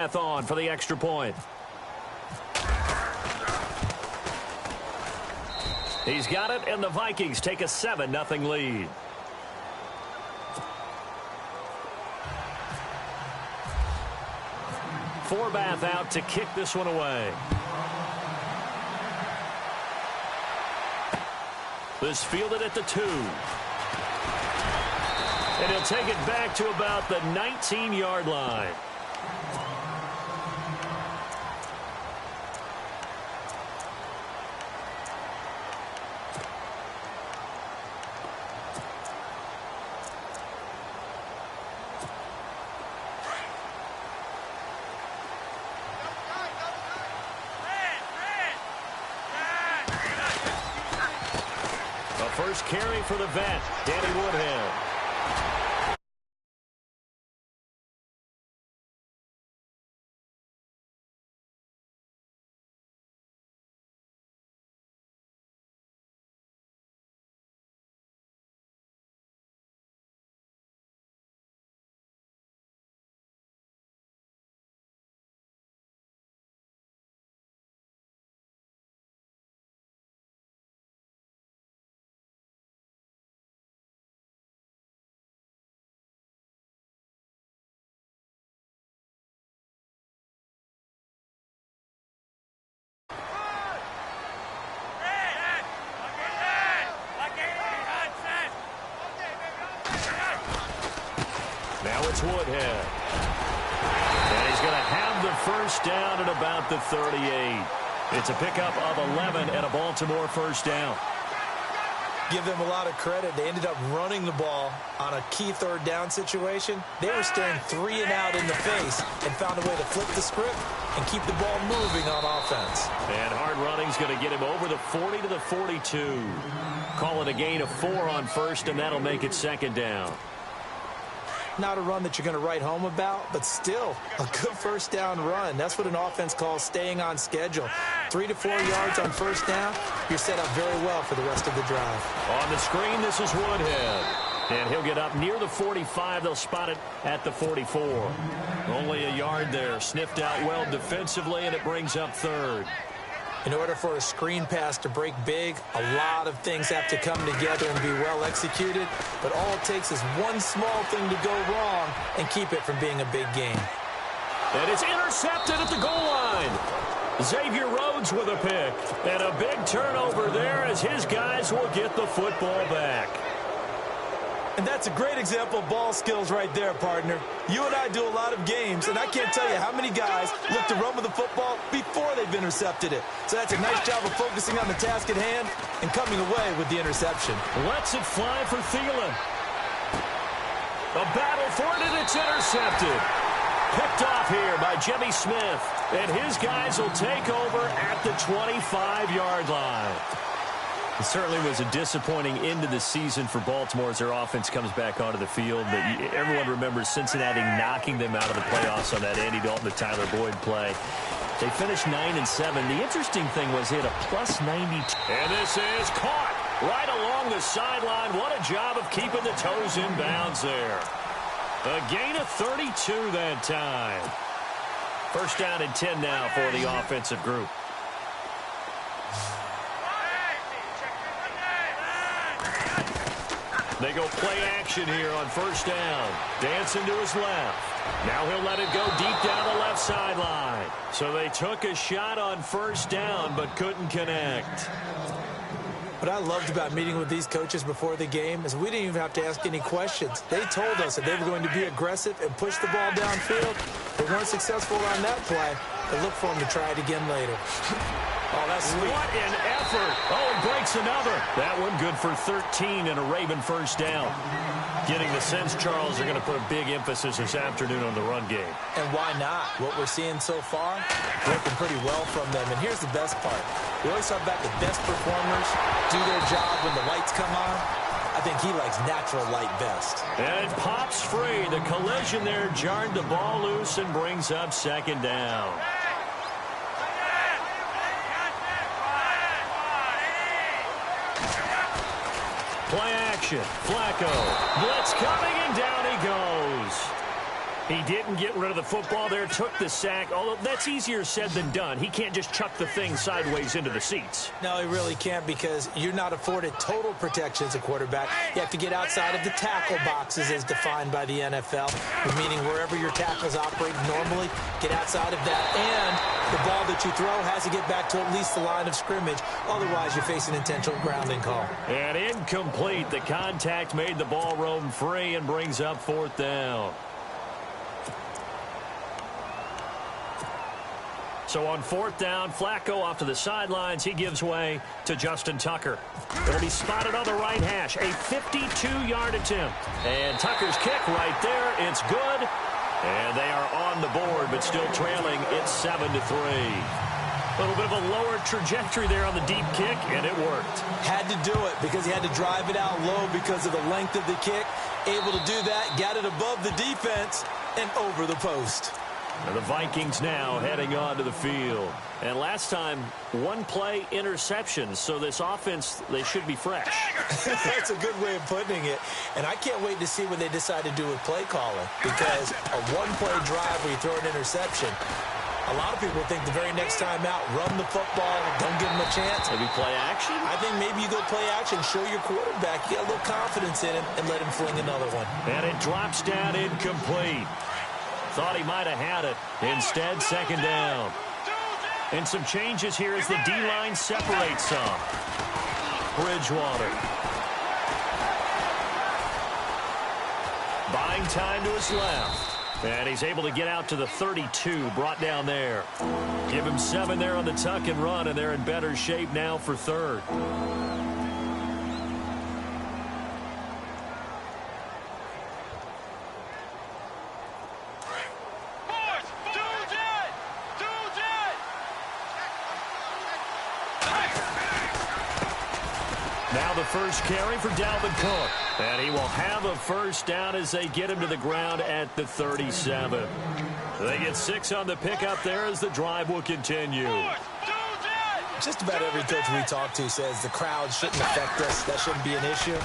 On for the extra point. He's got it, and the Vikings take a 7-0 lead. Forbath out to kick this one away. This fielded at the 2. And he'll take it back to about the 19-yard line. First carry for the vet, Danny Woodhead. Now it's Woodhead. And he's going to have the first down at about the 38. It's a pickup of 11 and a Baltimore first down. Give them a lot of credit. They ended up running the ball on a key third down situation. They were staring 3 and out in the face and found a way to flip the script and keep the ball moving on offense. And hard running's going to get him over the 40 to the 42. Call it a gain of 4 on first, and that'll make it second down. Not a run that you're going to write home about, but still a good first down run. That's what an offense calls staying on schedule. 3 to 4 yards on first down, you're set up very well for the rest of the drive. On the screen, this is Woodhead. And he'll get up near the 45. They'll spot it at the 44. Only a yard there. Sniffed out well defensively, and it brings up third. In order for a screen pass to break big, a lot of things have to come together and be well executed. But all it takes is one small thing to go wrong and keep it from being a big gain. And it's intercepted at the goal line. Xavier Rhodes with a pick. And a big turnover there as his guys will get the football back. And that's a great example of ball skills right there, partner. You and I do a lot of games, and I can't tell you how many guys look to run with the football before they've intercepted it. So that's a nice job of focusing on the task at hand and coming away with the interception. Lets it fly for Thielen. A battle for it, and it's intercepted. Picked off here by Jimmy Smith. And his guys will take over at the 25-yard line. It certainly was a disappointing end to the season for Baltimore as their offense comes back onto the field. But everyone remembers Cincinnati knocking them out of the playoffs on that Andy Dalton to Tyler Boyd play. They finished 9-7. The interesting thing was he had a +92. And this is caught right along the sideline. What a job of keeping the toes in bounds there. A gain of 32 that time. First down and 10 now for the offensive group. They go play action here on first down. Dancing to his left. Now he'll let it go deep down the left sideline. So they took a shot on first down but couldn't connect. What I loved about meeting with these coaches before the game is we didn't even have to ask any questions. They told us that they were going to be aggressive and push the ball downfield. They weren't successful on that play, but look for them to try it again later. Oh, that's sweet. What an effort. Oh, and breaks another. That one good for 13 and a Raven first down. Getting the sense, Charles, they're going to put a big emphasis this afternoon on the run game. And why not? What we're seeing so far, working pretty well from them. And here's the best part. We always talk about the best performers do their job when the lights come on. I think he likes natural light best. And it pops free. The collision there jarred the ball loose and brings up second down. Play action. Flacco. Blitz coming, and down he goes. He didn't get rid of the football there, took the sack, although that's easier said than done. He can't just chuck the thing sideways into the seats. No, he really can't, because you're not afforded total protection as a quarterback. You have to get outside of the tackle boxes as defined by the NFL, meaning wherever your tackles operate normally, get outside of that. And the ball that you throw has to get back to at least the line of scrimmage. Otherwise, you're facing intentional grounding call. And incomplete. The contact made the ball roam free and brings up 4th down. So on 4th down, Flacco off to the sidelines. He gives way to Justin Tucker. It'll be spotted on the right hash. A 52-yard attempt. And Tucker's kick right there. It's good. And they are on the board, but still trailing. It's 7-3. A little bit of a lower trajectory there on the deep kick, and it worked. Had to do it because he had to drive it out low because of the length of the kick. Able to do that, got it above the defense, and over the post. And the Vikings now heading onto the field. And last time, one-play interceptions. So this offense, they should be fresh. That's a good way of putting it. And I can't wait to see what they decide to do with play calling. Because a one-play drive where you throw an interception, a lot of people think the very next time out, run the football, don't give them a chance. Maybe play action? I think maybe you go play action, show your quarterback, get a little confidence in him, and let him fling another one. And it drops down incomplete. Thought he might have had it. Instead, 2nd down. And some changes here as the D-line separates some. Bridgewater. Buying time to his left. And he's able to get out to the 32, brought down there. Give him 7 there on the tuck and run, and they're in better shape now for 3rd. Now the first carry for Dalvin Cook. And he will have a first down as they get him to the ground at the 37. They get 6 on the pickup there as the drive will continue. Just about every coach we talk to says the crowd shouldn't affect us. That shouldn't be an issue.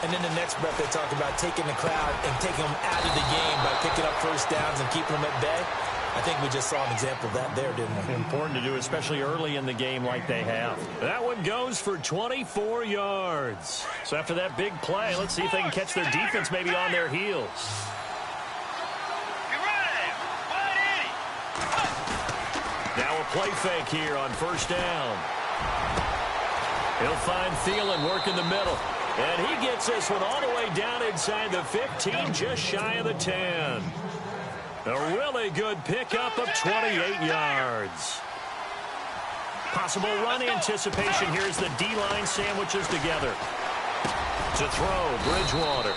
And then the next breath they talk about taking the crowd and taking them out of the game by picking up first downs and keeping them at bay. I think we just saw an example of that there, didn't we? Important to do, especially early in the game like they have. That one goes for 24 yards. So after that big play, let's see if they can catch their defense maybe on their heels. Now a play fake here on first down. He'll find Thielen working the middle. And he gets this one all the way down inside the 15, just shy of the 10. A really good pickup of 28 yards. Possible run anticipation here as the D-line sandwiches together. To throw, Bridgewater.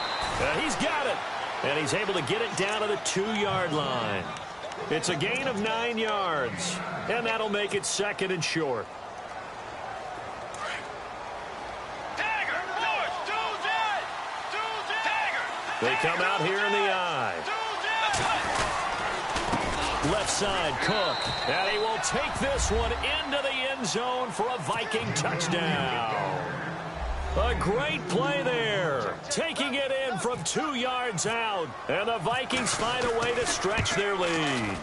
He's got it. And he's able to get it down to the 2-yard line. It's a gain of 9 yards. And that'll make it 2nd and short. They come out here in the eye. Left side, Cook. And he will take this one into the end zone for a Viking touchdown. A great play there. Taking it in from 2 yards out. And the Vikings find a way to stretch their lead.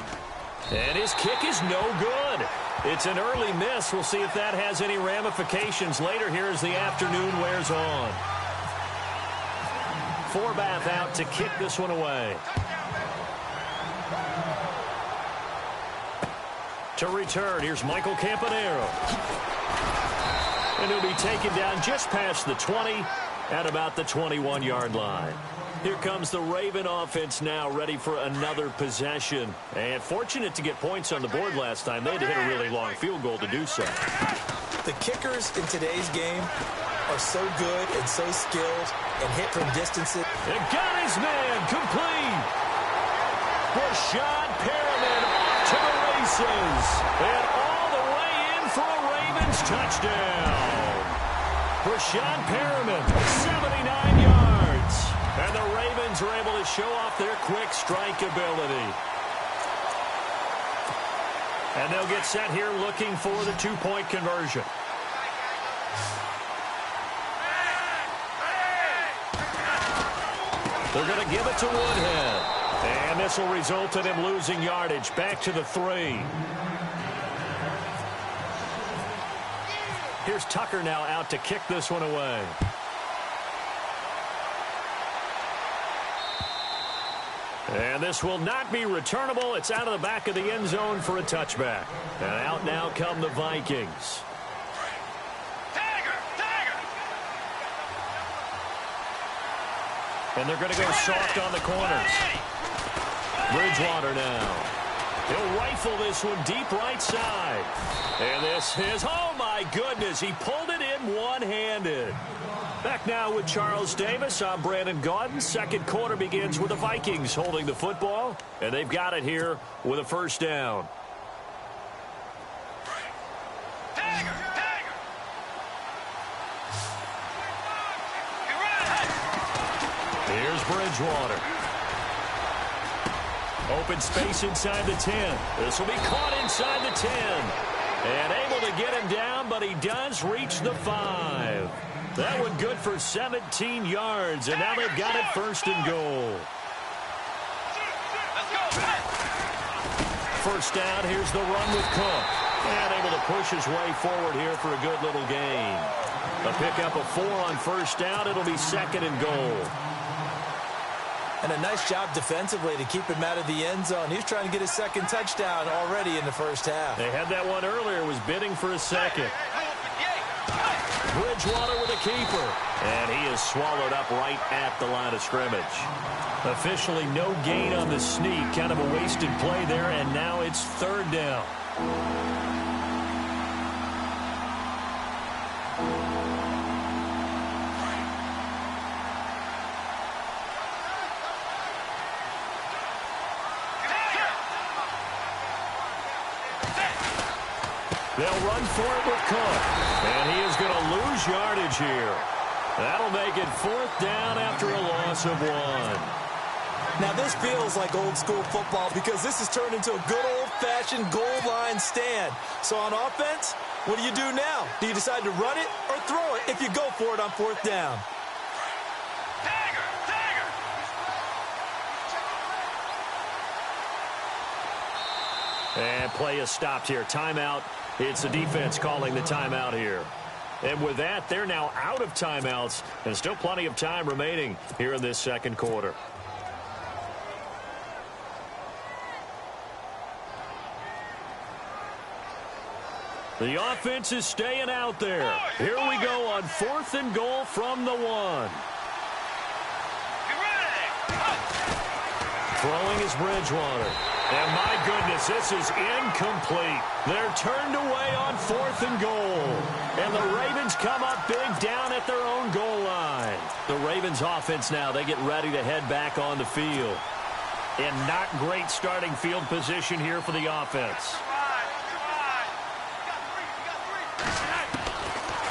And his kick is no good. It's an early miss. We'll see if that has any ramifications later here as the afternoon wears on. Forbath out to kick this one away. To return, here's Michael Campanaro. And he'll be taken down just past the 20 at about the 21-yard line. Here comes the Raven offense now, ready for another possession. And fortunate to get points on the board last time. They had to hit a really long field goal to do so. The kickers in today's game are so good and so skilled and hit from distances. And got his man complete. Rashad Perriman off to the races. And all the way in for a Ravens touchdown. Rashad Perriman, 79 yards. And the Ravens are able to show off their quick strike ability. And they'll get set here looking for the two-point conversion. They're going to give it to Woodhead. And this will result in him losing yardage. Back to the 3. Here's Tucker now out to kick this one away. And this will not be returnable. It's out of the back of the end zone for a touchback. And out now come the Vikings. And they're going to go soft on the corners. Bridgewater now. He'll rifle this one deep right side. And this is, oh my goodness, he pulled it in one-handed. Back now with Charles Davis. I'm Brandon Gaudin. Second quarter begins with the Vikings holding the football. And they've got it here with a first down. Here's Bridgewater. Open space inside the 10. This will be caught inside the 10. And able to get him down, but he does reach the 5. That one good for 17 yards, and now they've got it first and goal. First down, here's the run with Cook. And able to push his way forward here for a good little gain. A pickup of 4 on first down. It'll be second and goal. And a nice job defensively to keep him out of the end zone. He's trying to get his second touchdown already in the first half. They had that one earlier, was bidding for a second. Bridgewater with a keeper. And he is swallowed up right at the line of scrimmage. Officially no gain on the sneak. Kind of a wasted play there, and now it's third down. They'll run for it with Cook. And he is going to lose yardage here. That'll make it fourth down after a loss of 1. Now, this feels like old-school football because this has turned into a good old-fashioned goal line stand. So on offense, what do you do now? Do you decide to run it or throw it if you go for it on fourth down? And play is stopped here. Timeout. It's the defense calling the timeout here. And with that, they're now out of timeouts, and still plenty of time remaining here in this second quarter. The offense is staying out there. Here we go on fourth and goal from the 1. Throwing is Bridgewater. And my goodness, this is incomplete. They're turned away on fourth and goal. And the Ravens come up big down at their own goal line. The Ravens offense now, they get ready to head back on the field. And not great starting field position here for the offense.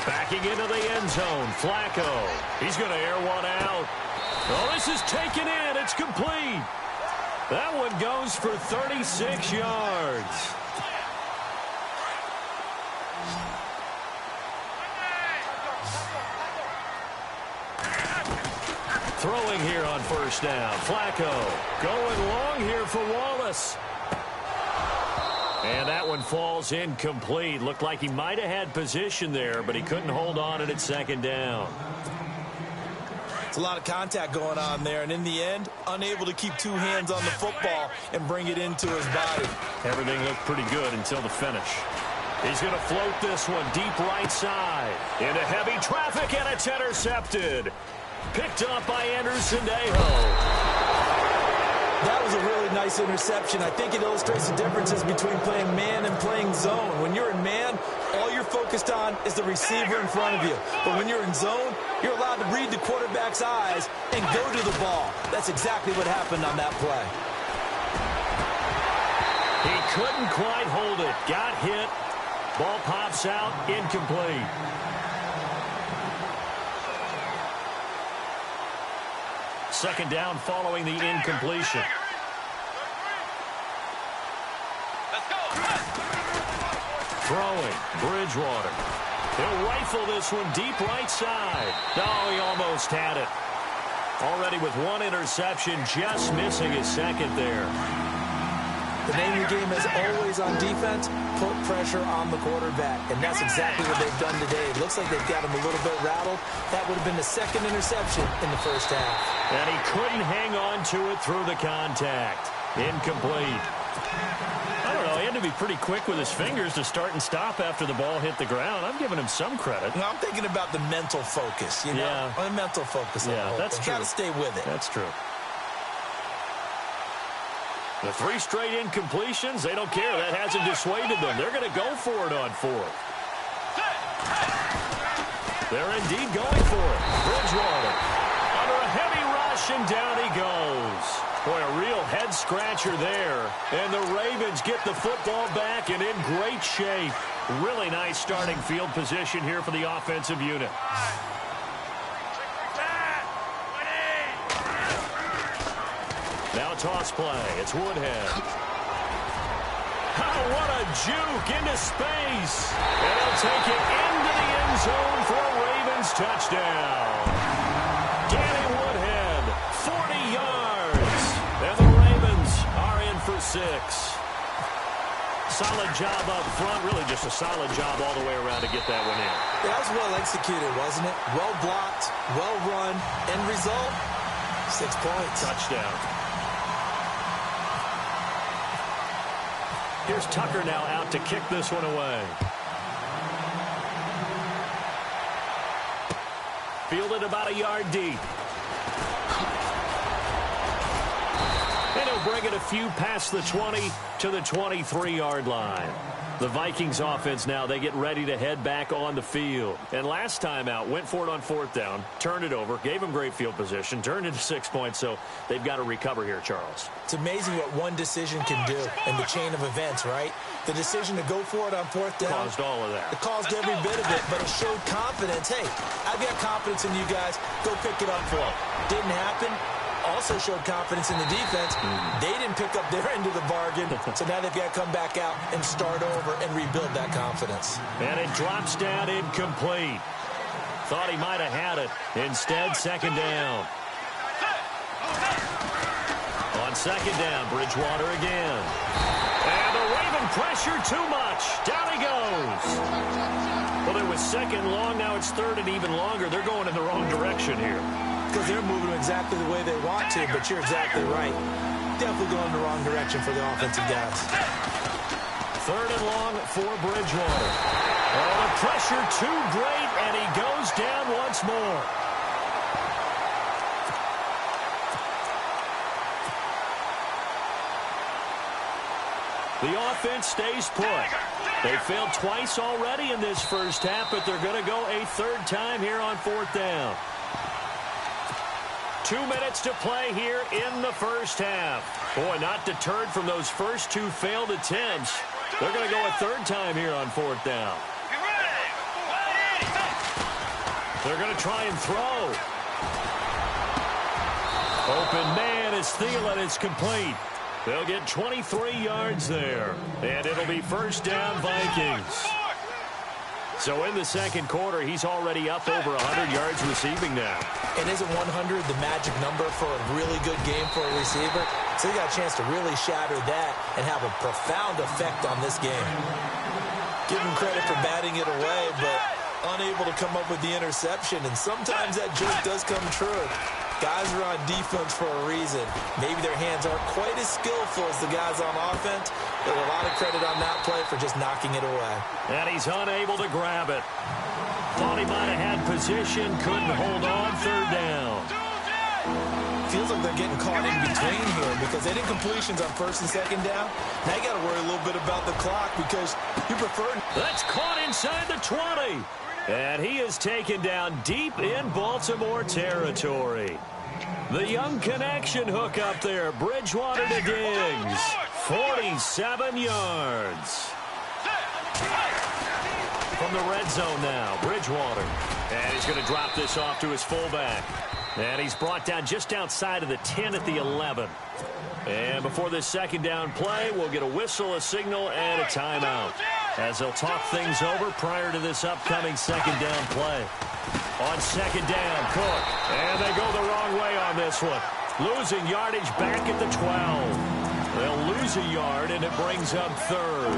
Backing into the end zone, Flacco. He's going to air one out. Oh, this is taken in. It's complete. That one goes for 36 yards. Throwing here on first down. Flacco going long here for Wallace. And that one falls incomplete. Looked like he might have had position there, but he couldn't hold on at second down. A lot of contact going on there, and in the end, unable to keep 2 hands on the football and bring it into his body. Everything looked pretty good until the finish. He's going to float this one deep right side. Into heavy traffic, and it's intercepted. Picked up by Anderson-Dejo. That was a really nice interception. I think it illustrates the differences between playing man and playing zone. When you're in man, all you're focused on is the receiver in front of you. But when you're in zone, you're allowed to read the quarterback's eyes and go to the ball. That's exactly what happened on that play. He couldn't quite hold it. Got hit. Ball pops out. Incomplete. Second down following the incompletion. Throwing, Bridgewater. He'll rifle this one deep right side. Oh, he almost had it. Already with one interception, just missing his second there. The name of the game is always on defense, put pressure on the quarterback. And that's exactly what they've done today. It looks like they've got him a little bit rattled. That would have been the second interception in the first half. And he couldn't hang on to it through the contact. Incomplete. I don't know. He had to be pretty quick with his fingers to start and stop after the ball hit the ground. I'm giving him some credit. No, I'm thinking about the mental focus, you know? Yeah. The mental focus. Yeah, that's true. Got to stay with it. That's true. The 3 straight incompletions, they don't care. That hasn't dissuaded them. They're going to go for it on 4th. They're indeed going for it. Bridgewater under a heavy rush, and down he goes. Boy, a real head-scratcher there. And the Ravens get the football back and in great shape. Really nice starting field position here for the offensive unit. Now toss play. It's Woodhead. Oh, what a juke into space. And he'll take it into the end zone for a Ravens touchdown. Danny Woodhead, 40 yards. And the Ravens are in for 6. Solid job up front. Really just a solid job all the way around to get that one in. That was well executed, wasn't it? Well blocked, well run. End result, 6 points. Touchdown. Here's Tucker now out to kick this one away. Fielded about a yard deep. And he'll bring it a few past the 20 to the 23-yard line. The Vikings offense now, they get ready to head back on the field. And last time out, went for it on 4th down, turned it over, gave them great field position, turned it to 6 points, so they've got to recover here, Charles. It's amazing what one decision can do in the chain of events, right? The decision to go for it on 4th down. Caused all of that. It caused every bit of it, but it showed confidence. Hey, I've got confidence in you guys. Go pick it up for them. Didn't happen. Also showed confidence in the defense. They didn't pick up their end of the bargain, so now they've got to come back out and start over and rebuild that confidence. And it drops down incomplete. Thought he might have had it. Instead, 2nd down. On 2nd down, Bridgewater again. And the Raven pressure too much. Down he goes. Well, it was 2nd long. Now it's 3rd and even longer. They're going in the wrong direction here. Because they're moving exactly the way they want to, but you're exactly right. Definitely going in the wrong direction for the offensive guys. 3rd and long for Bridgewater. Oh, the pressure too great, and he goes down once more. The offense stays put. They failed twice already in this first half, but they're going to go a 3rd time here on 4th down. 2 minutes to play here in the first half. Boy, not deterred from those first 2 failed attempts. They're going to go a 3rd time here on 4th down. They're going to try and throw. Open man is Thielen. It's complete. They'll get 23 yards there. And it'll be 1st down Vikings. So in the 2nd quarter, he's already up over 100 yards receiving now. And isn't 100 the magic number for a really good game for a receiver? So he got a chance to really shatter that and have a profound effect on this game. Give him credit for batting it away, but unable to come up with the interception. And sometimes that joke does come true. Guys are on defense for a reason. Maybe their hands aren't quite as skillful as the guys on offense, but a lot of credit on that play for just knocking it away. And he's unable to grab it. Thought he might have had position, couldn't hold on. 3rd down. Feels like they're getting caught in between here because they did completions on 1st and 2nd down. Now you got to worry a little bit about the clock because you prefer. That's caught inside the 20. And he is taken down deep in Baltimore territory. The young connection hook up there. Bridgewater to Diggs. 47 yards. From the red zone now, Bridgewater. And he's going to drop this off to his fullback. And he's brought down just outside of the 10 at the 11. And before this 2nd down play, we'll get a whistle, a signal, and a timeout. as they'll talk things over prior to this upcoming second down play. On second down, Cook. And they go the wrong way on this one. Losing yardage back at the 12. They'll lose a yard, and it brings up third.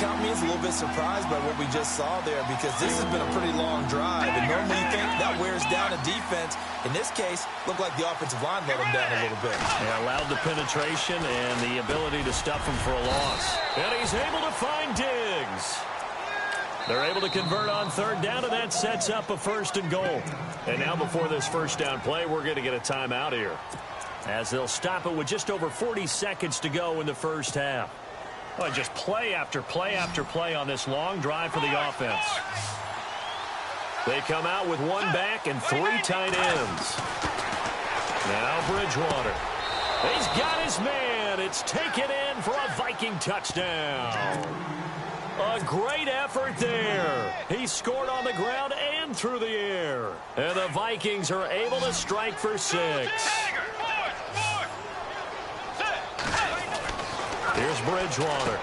Count me as a little bit surprised by what we just saw there, because this has been a pretty long drive, and normally you think that wears down a defense. In this case, looked like the offensive line let them down a little bit. They allowed the penetration and the ability to stuff him for a loss. And he's able to find Diggs. They're able to convert on third down, and that sets up a 1st and goal. And now before this first down play, we're going to get a timeout here, as they'll stop it with just over 40 seconds to go in the first half. Oh, just play after play after play on this long drive for the offense. They come out with one back and 3 tight ends. Now Bridgewater. He's got his man. It's taken in for a Viking touchdown. A great effort there. He scored on the ground and through the air. And the Vikings are able to strike for 6. Here's Bridgewater.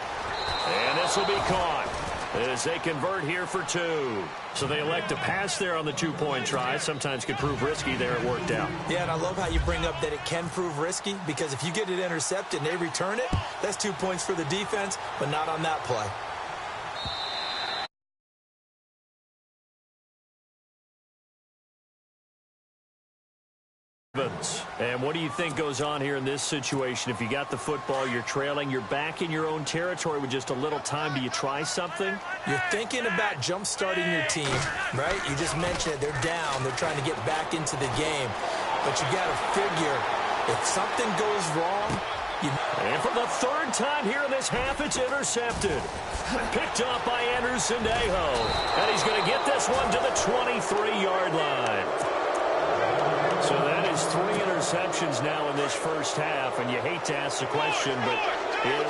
And this will be caught as they convert here for 2. So they elect to pass there on the 2-point try. Sometimes can prove risky there. It worked out. Yeah, and I love how you bring up that it can prove risky, because if you get it intercepted and they return it, that's 2 points for the defense, but not on that play. And what do you think goes on here in this situation? If you got the football, you're trailing, you're back in your own territory with just a little time, do you try something? You're thinking about jump-starting your team, right? You just mentioned it. They're down. They're trying to get back into the game. But you got to figure, if something goes wrong, And for the 3rd time here in this half, it's intercepted. Picked off by Anderson Aho. And he's going to get this one to the 23-yard line. So that is 3 interceptions now in this first half, and you hate to ask the question, but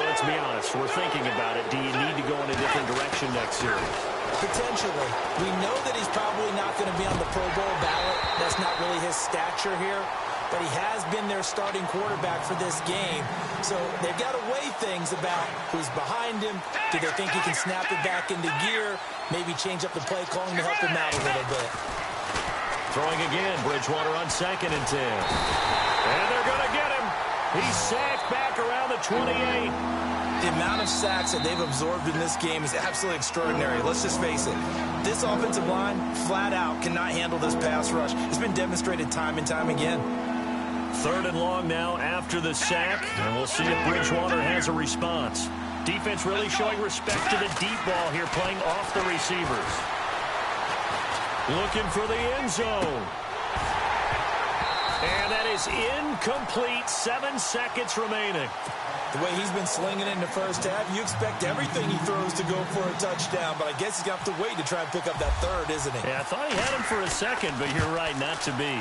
let's be honest, we're thinking about it. Do you need to go in a different direction next series? Potentially. We know that he's probably not going to be on the Pro Bowl ballot. That's not really his stature here, but he has been their starting quarterback for this game. So they've got to weigh things about who's behind him. Do they think he can snap it back into gear? Maybe change up the play calling to help him out a little bit. Throwing again, Bridgewater on 2nd and 10. And they're going to get him. He's sacked back around the 28. The amount of sacks that they've absorbed in this game is absolutely extraordinary. Let's just face it. This offensive line, flat out, cannot handle this pass rush. It's been demonstrated time and time again. 3rd and long now after the sack, and we'll see if Bridgewater has a response. Defense really showing respect to the deep ball here, playing off the receivers. Looking for the end zone. And that is incomplete. 7 seconds remaining. The way he's been slinging it in the first half, you expect everything he throws to go for a touchdown, but I guess he's going to have to wait to try and pick up that 3rd, isn't he? Yeah, I thought he had him for a second, but you're right, not to be.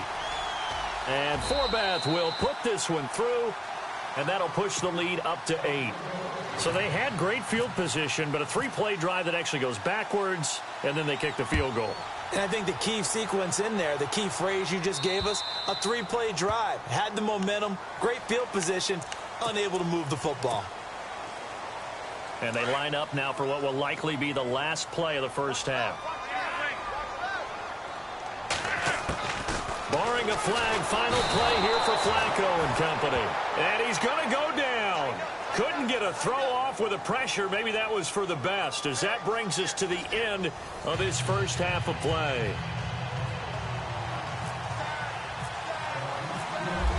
And Forbath will put this one through, and that'll push the lead up to 8. So they had great field position, but a 3-play drive that actually goes backwards, and then they kick the field goal. And I think the key sequence in there, the key phrase you just gave us, a 3-play drive. Had the momentum, great field position, unable to move the football. And they line up now for what will likely be the last play of the first half. Barring a flag, final play here for Flacco and company. And he's going to go down. Couldn't get a throw off with the pressure. Maybe that was for the best, as that brings us to the end of this first half of play.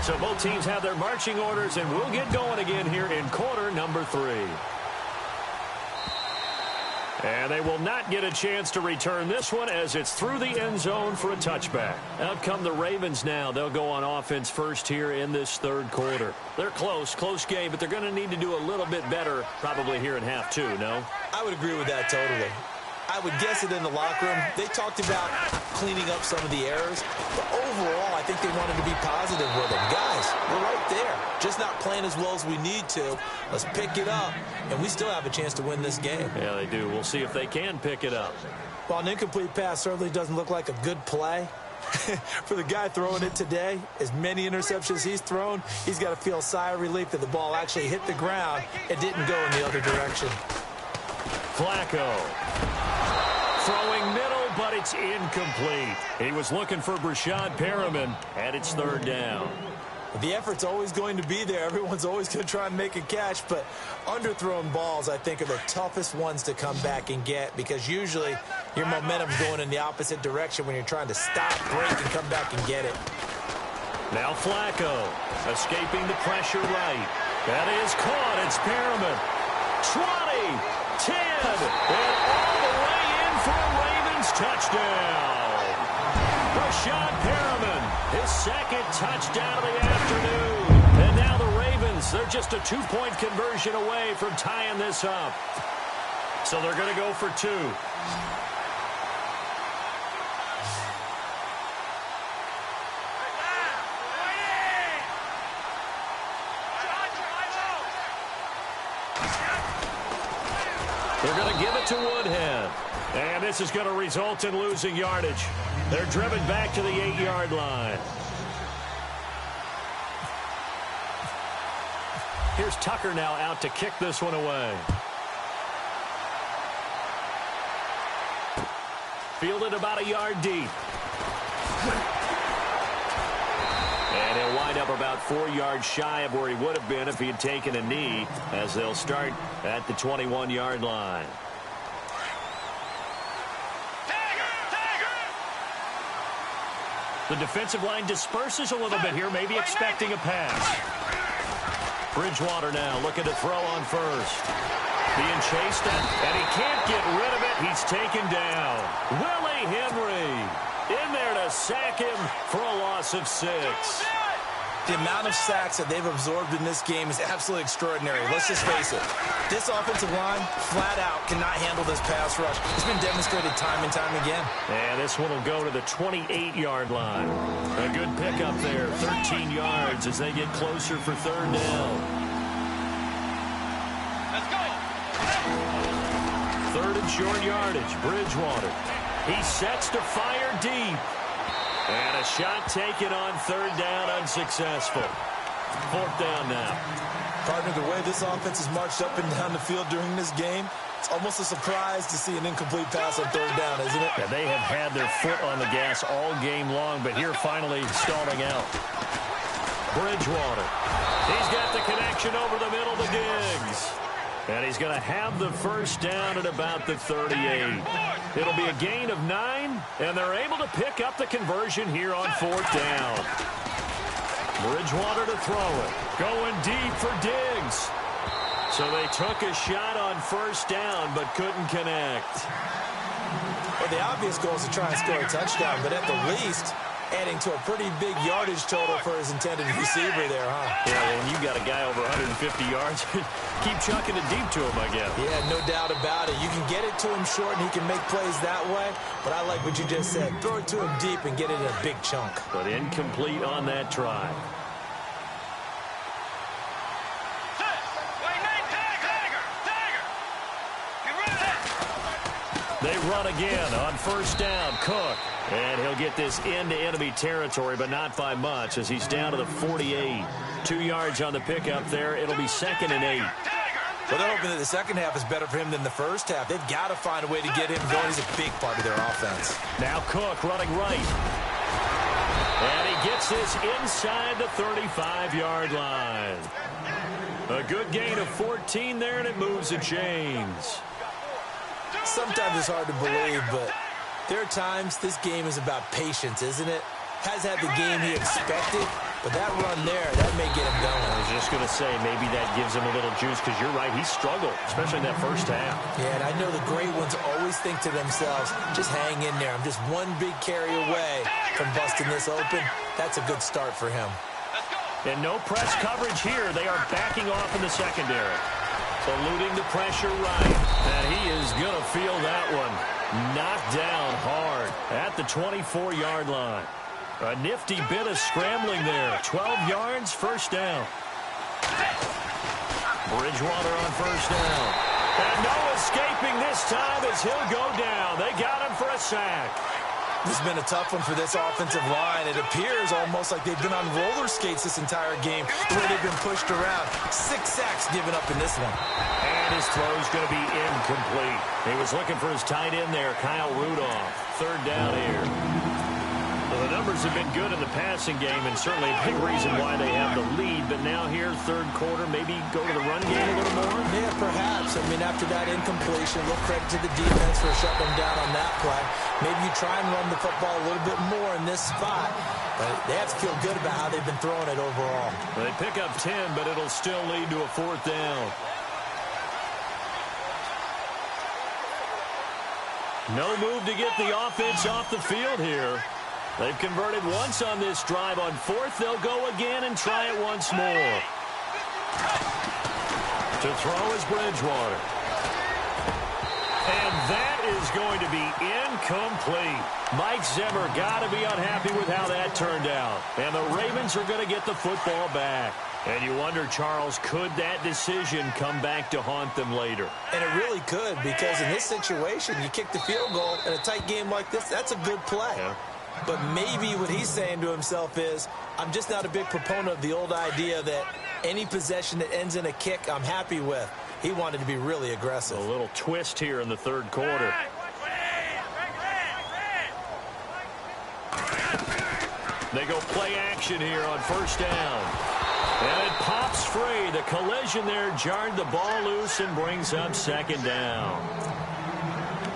So both teams have their marching orders, and we'll get going again here in quarter number 3. And they will not get a chance to return this one, as it's through the end zone for a touchback. Out come the Ravens now. They'll go on offense first here in this 3rd quarter. They're close game, but they're going to need to do a little bit better probably here in half 2, no? I would agree with that totally. I would guess it in the locker room. They talked about cleaning up some of the errors, but overall, I think they wanted to be positive with them. Guys, we're right there. Just not playing as well as we need to. Let's pick it up, and we still have a chance to win this game. Yeah, they do. We'll see if they can pick it up. While an incomplete pass certainly doesn't look like a good play, for the guy throwing it today, as many interceptions he's thrown, he's got to feel a sigh of relief that the ball actually hit the ground and didn't go in the other direction. Flacco. Throwing middle, but it's incomplete. He was looking for Brashad Perriman, and it's third down. The effort's always going to be there. Everyone's always going to try and make a catch, but underthrown balls, I think, are the toughest ones to come back and get because usually your momentum's going in the opposite direction when you're trying to stop, break, and come back and get it. Now Flacco, escaping the pressure right. That is caught. It's Perriman. 20, 10, and all the way in for a Ravens touchdown. Brashad Perriman, his second touchdown of the afternoon. And now the Ravens, they're just a two-point conversion away from tying this up. So they're going to go for two. They're going to give it to Woodhead. And this is going to result in losing yardage. They're driven back to the 8-yard line. Here's Tucker now out to kick this one away. Fielded about a yard deep. And he'll wind up about 4 yards shy of where he would have been if he had taken a knee, as they'll start at the 21-yard line. The defensive line disperses a little bit here, maybe expecting a pass. Bridgewater now looking to throw on first. Being chased, and he can't get rid of it. He's taken down. Willie Henry in there to sack him for a loss of 6. The amount of sacks that they've absorbed in this game is absolutely extraordinary. Let's just face it. This offensive line, flat out, cannot handle this pass rush. It's been demonstrated time and time again. And this one will go to the 28-yard line. A good pickup there, 13 yards as they get closer for third down. Let's go. Third and short yardage, Bridgewater. He sets to fire deep. And a shot taken on third down, unsuccessful. Fourth down now. Partner, the way this offense has marched up and down the field during this game, it's almost a surprise to see an incomplete pass on third down, isn't it? Yeah, they have had their foot on the gas all game long, but here finally stalling out. Bridgewater. He's got the connection over the middle to Diggs. And he's going to have the first down at about the 38. It'll be a gain of 9, and they're able to pick up the conversion here on fourth down. Bridgewater to throw it. Going deep for Diggs. So they took a shot on first down, but couldn't connect. Well, the obvious goal is to try and score a touchdown, but at the least, adding to a pretty big yardage total for his intended receiver there, huh? Yeah, well, when you got a guy over 150 yards, keep chucking it deep to him, I guess. Yeah, no doubt about it. You can get it to him short, and he can make plays that way, but I like what you just said. Throw it to him deep and get it in a big chunk. But incomplete on that try. They run again on first down. Cook. And he'll get this into enemy territory, but not by much as he's down to the 48. 2 yards on the pickup there. It'll be 2nd and 8. Well, they're hoping that the second half is better for him than the first half. They've got to find a way to get him going. He's a big part of their offense. Now Cook running right. And he gets this inside the 35-yard line. A good gain of 14 there, and it moves the chains. Sometimes it's hard to believe, but there are times this game is about patience, isn't it? Has had the game he expected, but that run there, that may get him going. I was just going to say, maybe that gives him a little juice, because you're right, he struggled, especially in that first half. Yeah, and I know the great ones always think to themselves, just hang in there. I'm just one big carry away from busting this open. That's a good start for him. And no press coverage here. They are backing off in the secondary. Eluding the pressure right. And he is going to feel that one. Knocked down hard at the 24-yard line. A nifty bit of scrambling there. 12 yards, first down. Bridgewater on first down. And no escaping this time as he'll go down. They got him for a sack. This has been a tough one for this offensive line. It appears almost like they've been on roller skates this entire game, the way they've been pushed around. 6 sacks given up in this one. And his throw's going to be incomplete. He was looking for his tight end there, Kyle Rudolph. 3rd down here. Well, the numbers have been good in the passing game, and certainly a big reason why they have the lead. But now here, 3rd quarter, maybe go to the run game a little more? Yeah, perhaps. I mean, after that incompletion, a little credit to the defense for shutting them down on that play. Maybe you try and run the football a little bit more in this spot. But they have to feel good about how they've been throwing it overall. Well, they pick up 10, but it'll still lead to a 4th down. No move to get the offense off the field here. They've converted once on this drive. On 4th, they'll go again and try it once more. To throw is Bridgewater. And that is going to be incomplete. Mike Zimmer got to be unhappy with how that turned out. And the Ravens are going to get the football back. And you wonder, Charles, could that decision come back to haunt them later? And it really could, because in this situation, you kick the field goal in a tight game like this, that's a good play. Yeah. But maybe what he's saying to himself is, I'm just not a big proponent of the old idea that any possession that ends in a kick I'm happy with. He wanted to be really aggressive. A little twist here in the 3rd quarter. They go play action here on 1st down. And it pops free. The collision there jarred the ball loose and brings up 2nd down.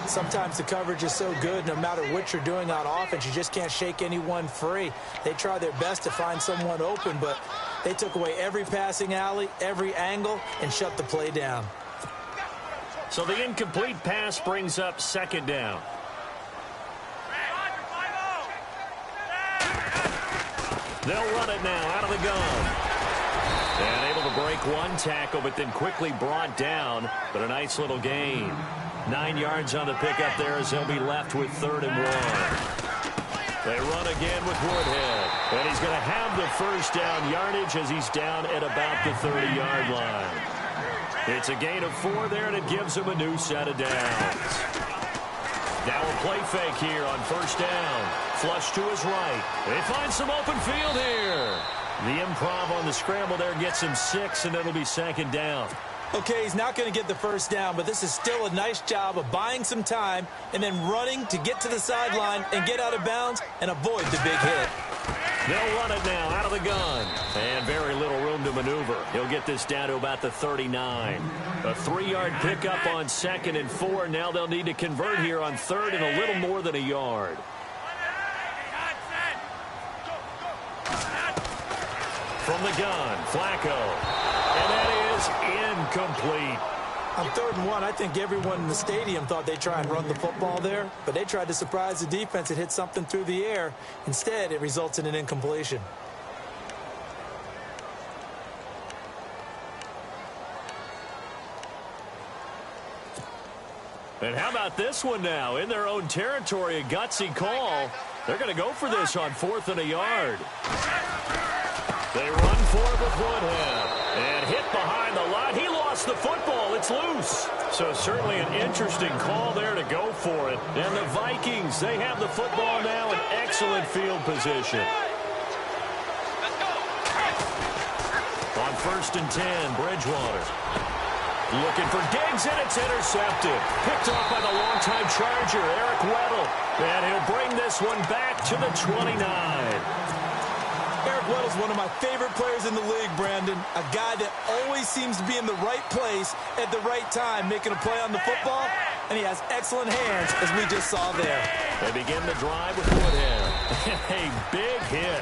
Sometimes the coverage is so good, no matter what you're doing on offense, you just can't shake anyone free. They try their best to find someone open, but they took away every passing alley, every angle, and shut the play down. So the incomplete pass brings up 2nd down. They'll run it now out of the gun. And able to break one tackle, but then quickly brought down. But a nice little gain. 9 yards on the pickup there as they'll be left with 3rd and 1. They run again with Woodhead. And he's going to have the 1st down yardage as he's down at about the 30-yard line. It's a gain of 4 there, and it gives him a new set of downs. Now a play fake here on 1st down. Flush to his right. They find some open field here. The improv on the scramble there gets him 6, and it'll be 2nd down. Okay, he's not going to get the 1st down, but this is still a nice job of buying some time and then running to get to the sideline and get out of bounds and avoid the big hit. They'll run it now out of the gun. And very little room to maneuver. He'll get this down to about the 39. A 3-yard pickup on 2nd and 4. Now they'll need to convert here on 3rd and a little more than a yard. From the gun, Flacco. And that is incomplete. On 3rd and 1, I think everyone in the stadium thought they'd try and run the football there, but they tried to surprise the defense and hit something through the air. Instead, it results in an incompletion. And how about this one now? In their own territory, a gutsy call. They're going to go for this on 4th and a yard. They run for it with Woodhead. And hit behind the line. He lost the football. It's loose. So certainly an interesting call there to go for it. And the Vikings, they have the football now in excellent field position. On 1st and 10, Bridgewater. Looking for Diggs, and it's intercepted. Picked off by the longtime Charger, Eric Weddle. And he'll bring this one back to the 29. Eric Weddle's one of my favorite players in the league, Brandon. A guy that always seems to be in the right place at the right time, making a play on the football, and he has excellent hands, as we just saw there. They begin the drive with Woodhead. A big hit.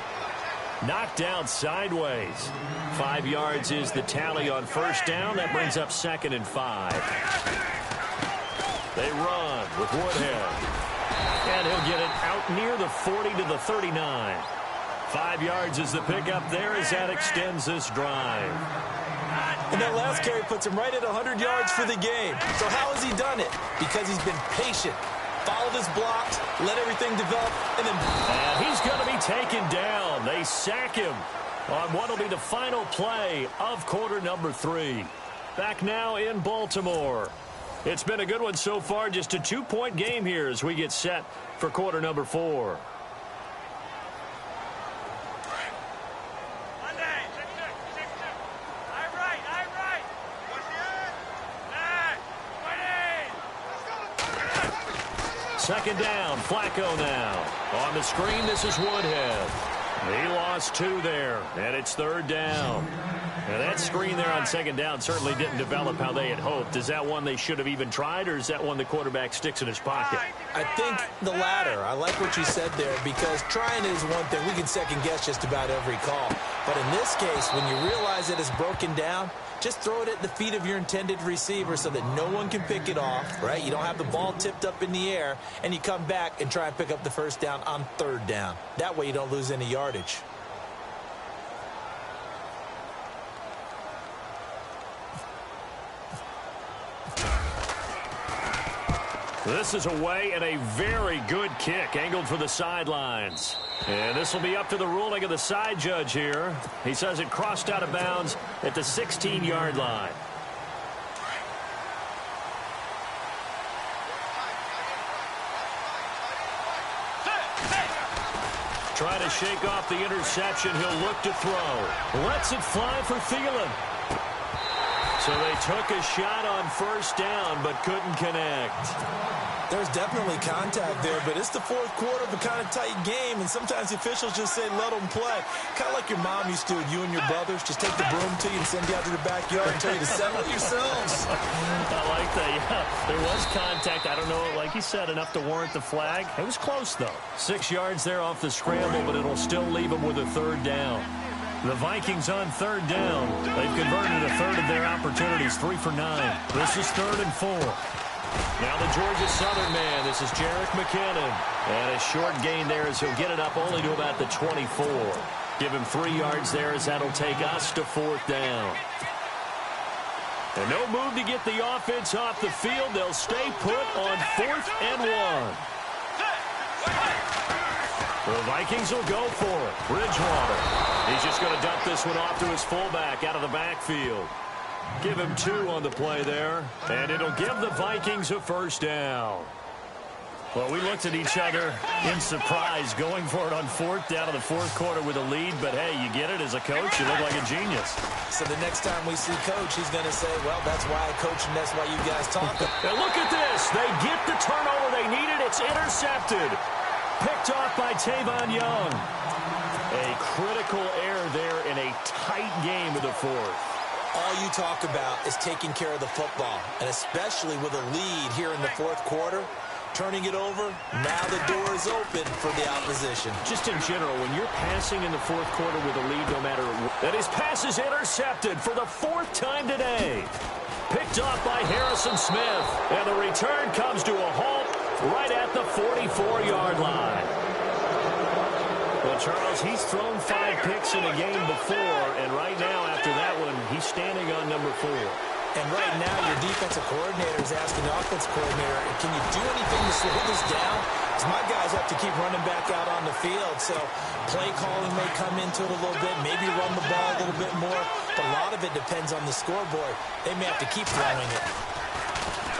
Knocked down sideways. 5 yards is the tally on 1st down. That brings up 2nd and 5. They run with Woodhead. And he'll get it out near the 40 to the 39. 5 yards is the pickup there as that extends this drive. And that last carry puts him right at 100 yards for the game. So how has he done it? Because he's been patient. Followed his blocks, let everything develop, and then... And he's going to be taken down. They sack him on what will be the final play of quarter number 3. Back now in Baltimore. It's been a good one so far. Just a 2-point game here as we get set for quarter number 4. Second down, Flacco now. On the screen, this is Woodhead. He lost 2 there, and it's third down. Now, that screen there on second down certainly didn't develop how they had hoped. Is that one they should have even tried, or is that one the quarterback sticks in his pocket? I think the latter. I like what you said there, because trying is one thing. We can second-guess just about every call. But in this case, when you realize that it's broken down, just throw it at the feet of your intended receiver so that no one can pick it off, right? You don't have the ball tipped up in the air, and you come back and try and pick up the first down on third down. That way you don't lose any yardage. This is away and a very good kick angled for the sidelines. And this will be up to the ruling of the side judge here. He says it crossed out of bounds at the 16-yard line. Trying to shake off the interception. He'll look to throw. Lets it fly for Thielen. So they took a shot on first down but couldn't connect. There's definitely contact there, but it's the fourth quarter of a kind of tight game, and sometimes the officials just say let them play. Kind of like your mom used to with you and your brothers. Just take the broom to you and send you out to the backyard and tell you to settle it yourselves. I like that, yeah. There was contact. I don't know, like you said, enough to warrant the flag. It was close, though. 6 yards there off the scramble, but it'll still leave them with a third down. The Vikings on third down. They've converted a third of their opportunities, 3 for 9. This is 3rd and 4. Now the Georgia Southern man. This is Jerick McKinnon. And a short gain there as he'll get it up only to about the 24. Give him 3 yards there as that'll take us to 4th down. And no move to get the offense off the field. They'll stay put on 4th and 1. The Vikings will go for it. Bridgewater. He's just going to dump this one off to his fullback out of the backfield. Give him 2 on the play there, and it'll give the Vikings a first down. Well, we looked at each other in surprise going for it on 4th down in the 4th quarter with a lead, but hey, you get it as a coach, you look like a genius. So the next time we see Coach, he's going to say, well, that's why I coach and that's why you guys talk. Now look at this. They get the turnover they needed. It's intercepted. Picked off by Tavon Young. A critical error there in a tight game of the 4th. All you talk about is taking care of the football, and especially with a lead here in the 4th quarter, turning it over, now the door is open for the opposition. Just in general, when you're passing in the 4th quarter with a lead, no matter what, that his pass is intercepted for the 4th time today. Picked off by Harrison Smith, and the return comes to a halt right at the 44-yard line. Well, Charles, he's thrown 5 picks in a game before, and right now, after that one, he's standing on number 4. And right now, your defensive coordinator is asking the offensive coordinator, can you do anything to slow this down? Because my guys have to keep running back out on the field, so play calling may come into it a little bit, maybe run the ball a little bit more, but a lot of it depends on the scoreboard. They may have to keep throwing it.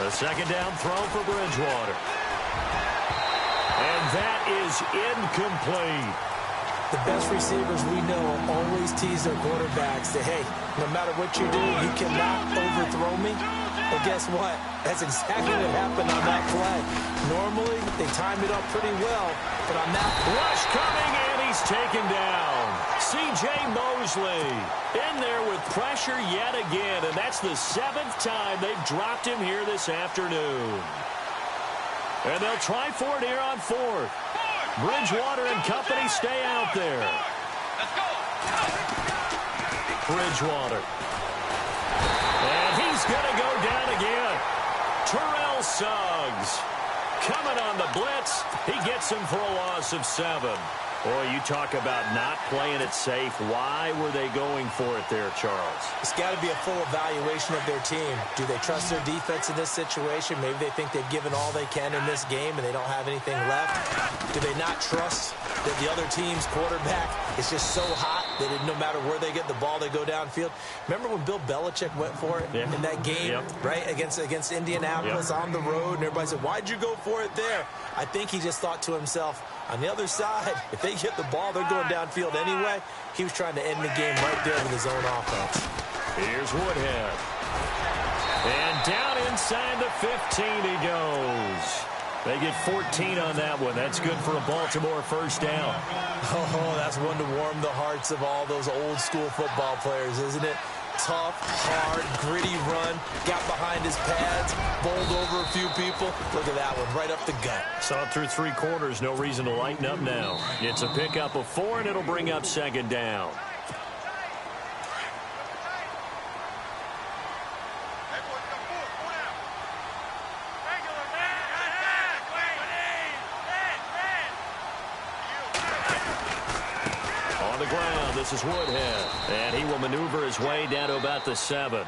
A second down throw for Bridgewater. And that is incomplete. The best receivers we know always tease their quarterbacks that, hey, no matter what you do, you cannot overthrow me. Well, guess what? That's exactly what happened on that play. Normally, they time it up pretty well, but on that rush coming, and he's taken down. C.J. Mosley in there with pressure yet again, and that's the 7th time they've dropped him here this afternoon. And they'll try for it here on 4th. Bridgewater and company stay out there. Let's go. Bridgewater. And he's going to go down again. Terrell Suggs coming on the blitz. He gets him for a loss of 7. Boy, you talk about not playing it safe. Why were they going for it there, Charles? It's got to be a full evaluation of their team. Do they trust their defense in this situation? Maybe they think they've given all they can in this game and they don't have anything left. Do they not trust that the other team's quarterback is just so hot No matter where they get the ball, they go downfield. Remember when Bill Belichick went for it in that game, right, against Indianapolis on the road, and everybody said, why'd you go for it there? I think he just thought to himself, on the other side, if they get the ball, they're going downfield anyway. He was trying to end the game right there with his own offense. Here's Woodhead. And down inside the 15 he goes. They get 14 on that one. That's good for a Baltimore first down. Oh, that's one to warm the hearts of all those old school football players, isn't it? Tough, hard, gritty run. Got behind his pads, bowled over a few people. Look at that one, right up the gut. Saw it through 3 quarters. No reason to lighten up now. It's a pickup of 4, and it'll bring up second down. This is Woodhead, and he will maneuver his way down to about the 7.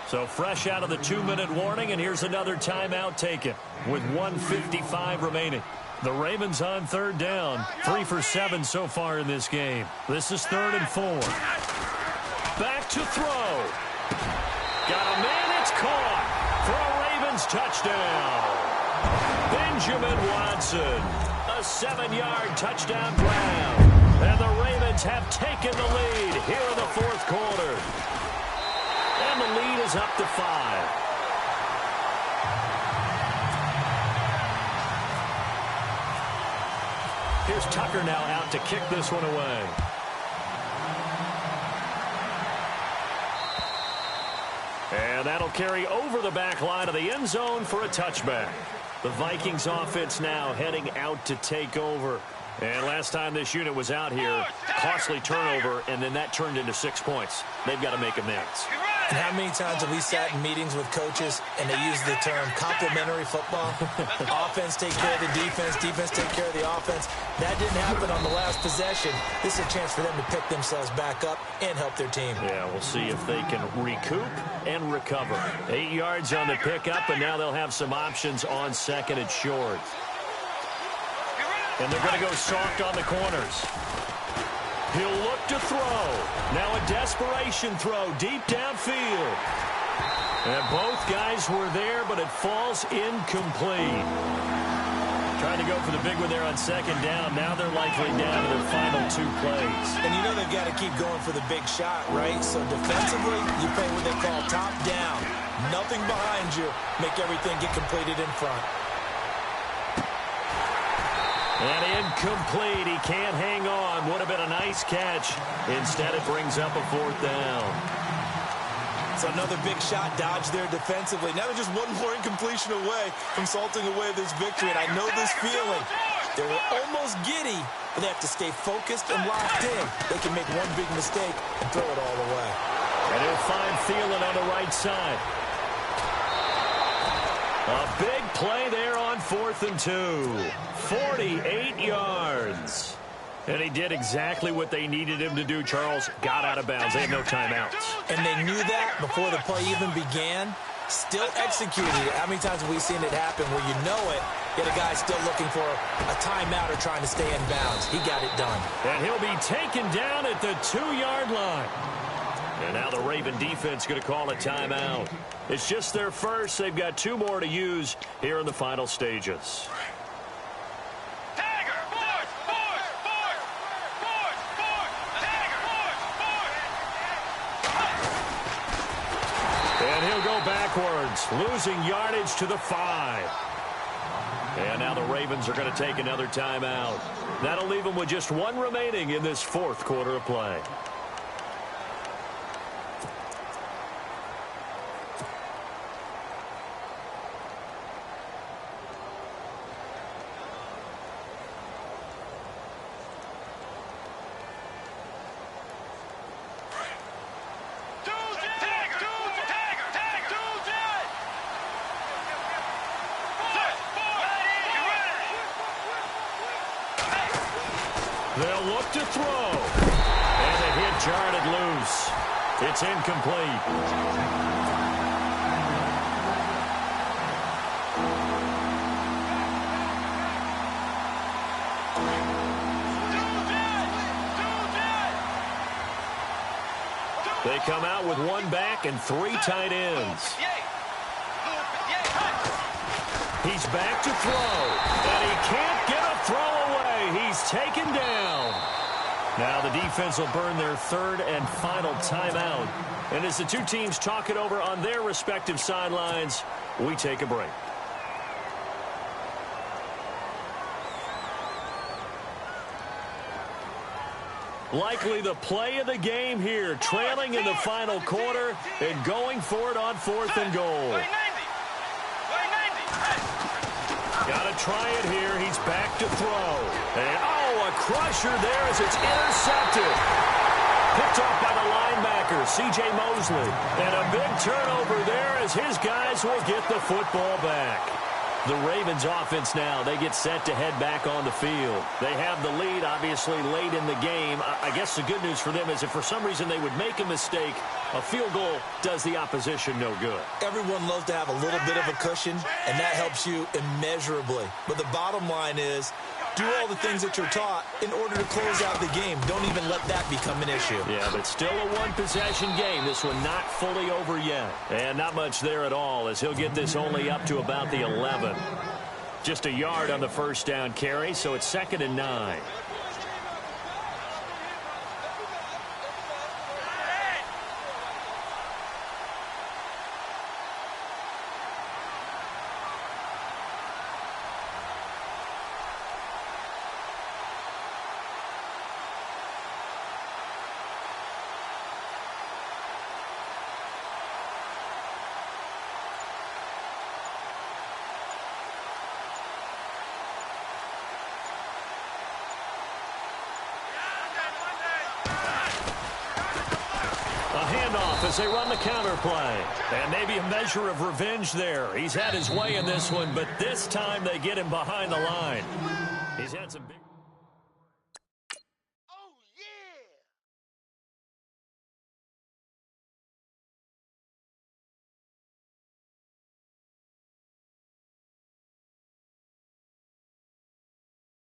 So fresh out of the 2-minute warning, and here's another timeout taken with 1:55 remaining. The Ravens on third down, 3 for 7 so far in this game. This is 3rd and 4. Back to throw. Got a man, it's caught for a Ravens touchdown. Benjamin Watson, a 7-yard touchdown grab. And the Ravens have taken the lead here in the 4th quarter. And the lead is up to 5. Here's Tucker now out to kick this one away. And that'll carry over the back line of the end zone for a touchback. The Vikings offense now heading out to take over. And last time this unit was out here, costly turnover, and then that turned into 6 points. They've got to make amends. And how many times have we sat in meetings with coaches and they use the term complementary football? Offense take care of the defense, defense take care of the offense. That didn't happen on the last possession. This is a chance for them to pick themselves back up and help their team. Yeah, we'll see if they can recoup and recover. 8 yards on the pickup, and now they'll have some options on 2nd and short. And they're going to go soft on the corners. He'll look to throw. Now a desperation throw deep downfield. And both guys were there, but it falls incomplete. Trying to go for the big one there on 2nd down. Now they're likely down to their final 2 plays. And you know they've got to keep going for the big shot, right? So defensively, you play what they call top down. Nothing behind you. Make everything get completed in front. And incomplete. He can't hang on. Would have been a nice catch. Instead, it brings up a 4th down. So another big shot dodged there defensively. Now they're just one more incompletion away from salting away this victory. And I know this feeling. They were almost giddy, but they have to stay focused and locked in. They can make one big mistake and throw it all away. And he'll find Thielen on the right side. A big play there on 4th and 2. 48 yards. And he did exactly what they needed him to do, Charles. Got out of bounds. They had no timeouts. And they knew that before the play even began. Still executed it. How many times have we seen it happen where you know it, yet a guy's still looking for a timeout or trying to stay in bounds? He got it done. And he'll be taken down at the 2-yard line. And now the Raven defense going to call a timeout. It's just their first. They've got 2 more to use here in the final stages. And he'll go backwards, losing yardage to the 5. And now the Ravens are going to take another timeout. That'll leave them with just 1 remaining in this 4th quarter of play. They'll look to throw. And the hit jarred it loose. It's incomplete. They come out with one back and three tight ends. He's back to throw, and he can't get a throw away. He's taken down. Now the defense will burn their third and final timeout. And as the two teams talk it over on their respective sidelines, we take a break. Likely the play of the game here, trailing in the final quarter and going for it on 4th and goal. Got to try it here. He's back to throw. And, a crusher there as it's intercepted. Picked off by the linebacker, C.J. Mosley. And a big turnover there as his guys will get the football back. The Ravens offense now, they get set to head back on the field. They have the lead, obviously, late in the game. I guess the good news for them is if for some reason they would make a mistake, a field goal does the opposition no good. Everyone loves to have a little bit of a cushion, and that helps you immeasurably. But the bottom line is, do all the things that you're taught in order to close out the game. Don't even let that become an issue. Yeah, but still a one-possession game. This one not fully over yet. And not much there at all as he'll get this only up to about the 11. Just a yard on the first down carry, so it's 2nd and 9. As they run the counter play. And maybe a measure of revenge there. He's had his way in this one, but this time they get him behind the line. He's had some big